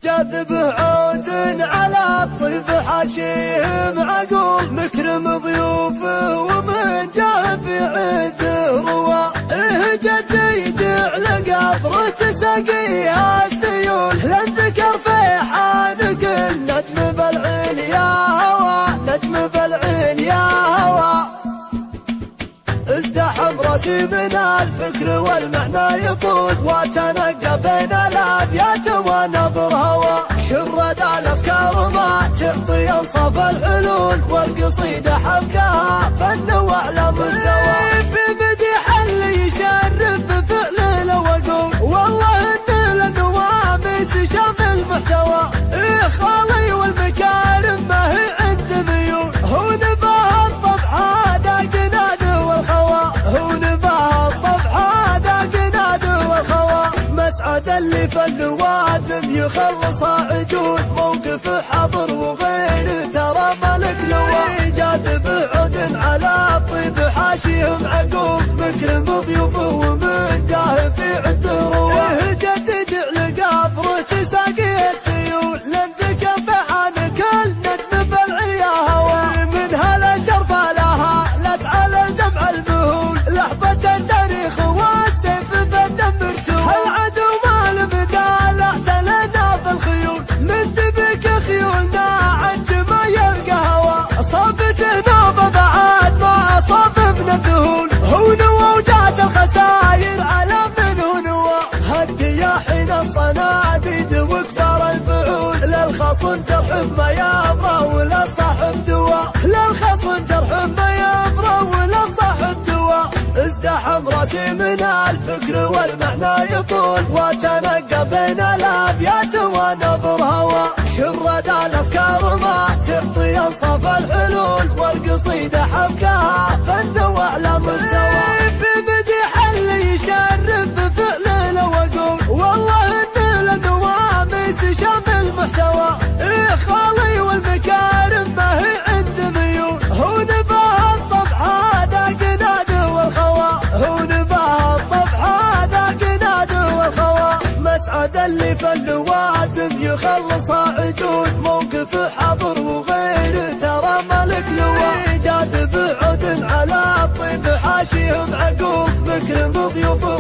جاذبه عود على الطيب حاشيه معقول، مكرم ضيوفه ومن جاه في عده روا. جدي جعل قبره تساقيها السيول، لن ذكر في حالك الندم بالعين يا هوى، ندم بالعين يا هوى. ازدحم راسي من الفكر والمعنى يطول، وتنقى بين الابيات ونظر هوى. شرد الافكار ما تعطي انصاف الحلول، والقصيده حبكها فن واعلى مستوى. في مديح اللي يشرف بفعل لو اقول، والله ان النواميس شامل محتوى. خالي والمكارم ما هي عند ميول، هو نباه الطبع هذا قناد والخوى، هو نباه الطبع هذا قناد والخوى. مسعد اللي في اللوازم يخلصها عجول، موقف حضر وغير ترى ملك لواء. جاذب عود على الطيب حاشيه معقول، مكرم ضيوفه ومن جاه في عده رواه. جد جعل قبره تساقي السيول، لن ذكر فحانك الندم بالعين يا هوى. من هالشرف لها لت على الجمع المهول، لحظة التاريخ والسيف بالدم مكتوب. العدو ما لبدا اعتلنا في الخيول، من دبك خيولنا عج ما يلقى هوى. صابته نوبه بعد ما اصاب من الذهول، هو نوى وجات الخساير على من هو نوى. هدي يا حين الصناديد وكبار الفعول، للخصم جرح ما يبرى ولا صاحب دواء، للخصم جرح ما يبرى ولا صاحب دواء. ازدحم راسي من الفكر والمعنى يطول، وتنقى بين الابيات ونظر هوى. شرد الافكار ما تعطي انصاف الحلول، والقصيده حبكها فن واعلى مستوى. في مديح اللي يشرف بفعل لو اقول، والله ان النواميس شامل محتوى. خالي والمكارم ما هي عند ميول، هو نباه الطبع هذا قناد والخوى، هو نباه الطبع هذا قناد والخوى. مسعد اللي في اللوازم يخلصها عجول، موقف حضر وغير ترى ملك لواء. جاذب عود على الطيب حاشيه معقول، مكرم ضيوفه